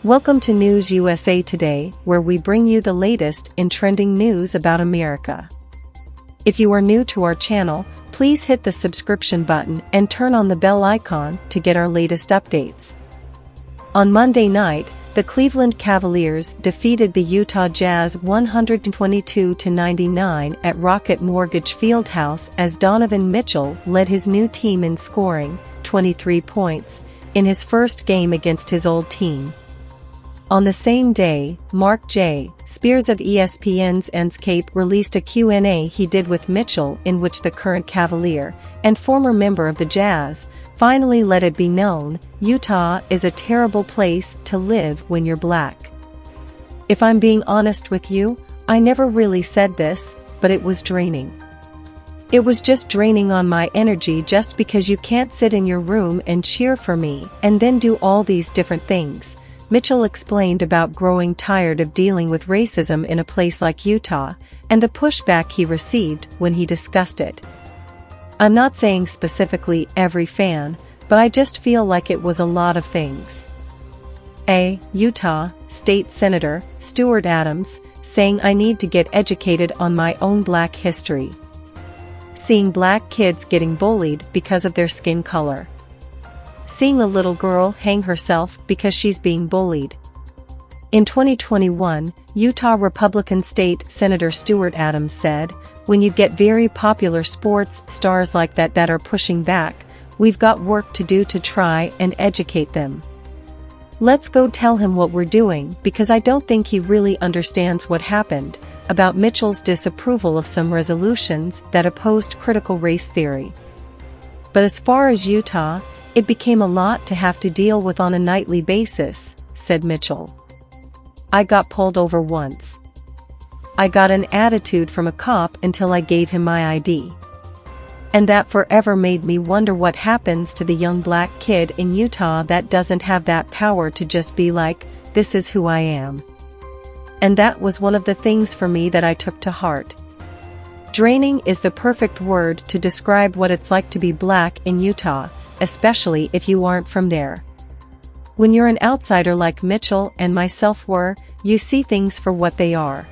Welcome to News USA Today, where we bring you the latest in trending news about America. If you are new to our channel, please hit the subscription button and turn on the bell icon to get our latest updates. On Monday night, the Cleveland Cavaliers defeated the Utah Jazz 122-99 at Rocket Mortgage Fieldhouse as Donovan Mitchell led his new team in scoring 23 points in his first game against his old team. On the same day, Mark J. Spears of ESPN's Enscape released a Q&A he did with Mitchell in which the current Cavalier and former member of the Jazz finally let it be known, Utah is a terrible place to live when you're black. If I'm being honest with you, I never really said this, but it was draining. It was just draining on my energy just because you can't sit in your room and cheer for me and then do all these different things. Mitchell explained about growing tired of dealing with racism in a place like Utah, and the pushback he received when he discussed it. I'm not saying specifically every fan, but I just feel like it was a lot of things. Utah State Senator Stuart Adams, saying I need to get educated on my own black history. Seeing black kids getting bullied because of their skin color. Seeing a little girl hang herself because she's being bullied. In 2021, Utah Republican State Senator Stuart Adams said, when you get very popular sports stars like that are pushing back, we've got work to do to try and educate them. Let's go tell him what we're doing because I don't think he really understands what happened about Mitchell's disapproval of some resolutions that opposed critical race theory. But as far as Utah, it became a lot to have to deal with on a nightly basis, said Mitchell. I got pulled over once. I got an attitude from a cop until I gave him my ID. And that forever made me wonder what happens to the young black kid in Utah that doesn't have that power to just be like, this is who I am. And that was one of the things for me that I took to heart. Draining is the perfect word to describe what it's like to be black in Utah, especially if you aren't from there. When you're an outsider like Mitchell and myself were, you see things for what they are.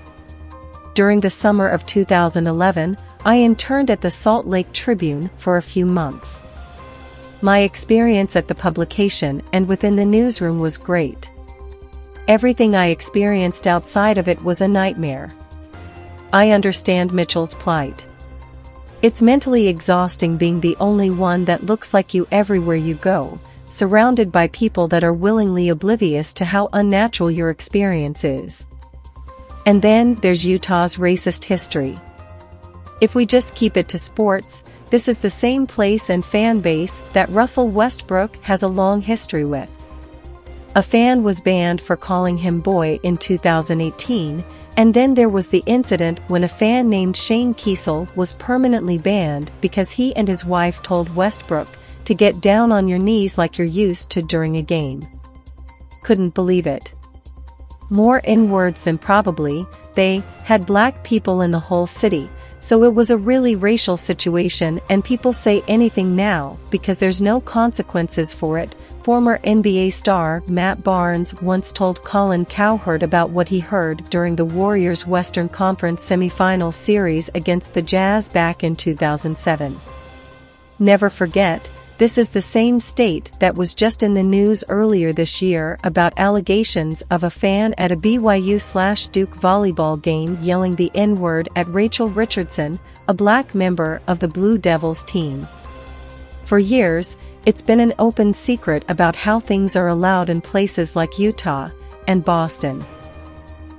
During the summer of 2011, I interned at the Salt Lake Tribune for a few months. My experience at the publication and within the newsroom was great. Everything I experienced outside of it was a nightmare. I understand Mitchell's plight. It's mentally exhausting being the only one that looks like you everywhere you go, surrounded by people that are willingly oblivious to how unnatural your experience is. And then there's Utah's racist history. If we just keep it to sports, this is the same place and fan base that Russell Westbrook has a long history with. A fan was banned for calling him boy in 2018, and then there was the incident when a fan named Shane Kiesel was permanently banned because he and his wife told Westbrook to get down on your knees like you're used to during a game. Couldn't believe it. More N-words than probably, they had black people in the whole city, so it was a really racial situation and people say anything now because there's no consequences for it. Former NBA star Matt Barnes once told Colin Cowherd about what he heard during the Warriors' Western Conference semifinal series against the Jazz back in 2007. Never forget, this is the same state that was just in the news earlier this year about allegations of a fan at a BYU/Duke volleyball game yelling the N-word at Rachel Richardson, a black member of the Blue Devils team. For years, it's been an open secret about how things are allowed in places like Utah and Boston.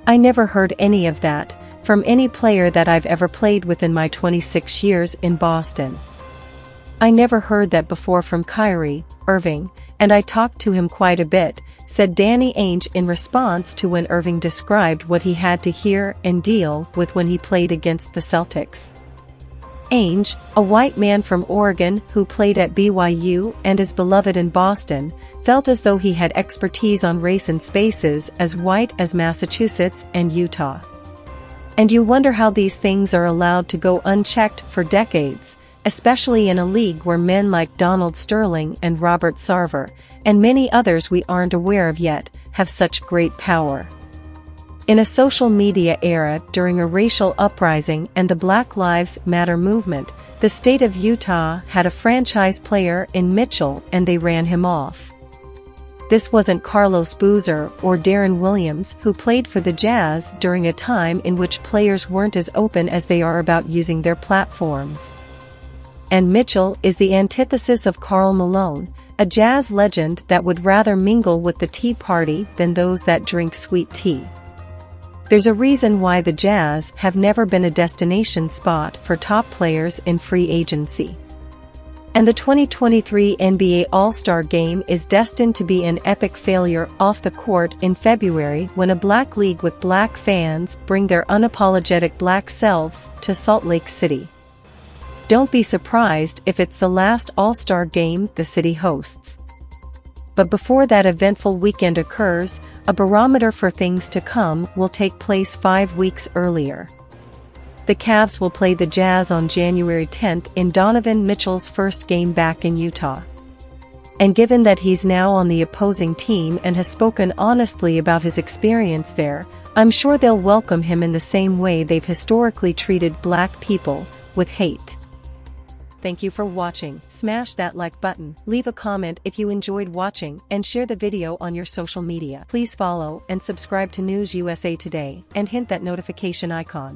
I never heard any of that from any player that I've ever played with in my 26 years in Boston. I never heard that before from Kyrie Irving, and I talked to him quite a bit, said Danny Ainge in response to when Irving described what he had to hear and deal with when he played against the Celtics. Ainge, a white man from Oregon who played at BYU and is beloved in Boston, felt as though he had expertise on race in spaces as white as Massachusetts and Utah. And you wonder how these things are allowed to go unchecked for decades, especially in a league where men like Donald Sterling and Robert Sarver, and many others we aren't aware of yet, have such great power. In a social media era during a racial uprising and the Black Lives Matter movement, the state of Utah had a franchise player in Mitchell and they ran him off. This wasn't Carlos Boozer or Darren Williams who played for the Jazz during a time in which players weren't as open as they are about using their platforms. And Mitchell is the antithesis of Karl Malone, a Jazz legend that would rather mingle with the Tea Party than those that drink sweet tea. There's a reason why the Jazz have never been a destination spot for top players in free agency. And the 2023 NBA All-Star Game is destined to be an epic failure off the court in February when a black league with black fans bring their unapologetic black selves to Salt Lake City. Don't be surprised if it's the last All-Star Game the city hosts. But before that eventful weekend occurs, a barometer for things to come will take place 5 weeks earlier. The Cavs will play the Jazz on January 10th in Donovan Mitchell's first game back in Utah. And given that he's now on the opposing team and has spoken honestly about his experience there, I'm sure they'll welcome him in the same way they've historically treated black people, with hate. Thank you for watching. Smash that like button, leave a comment if you enjoyed watching, and share the video on your social media. Please follow and subscribe to News USA Today, and hit that notification icon.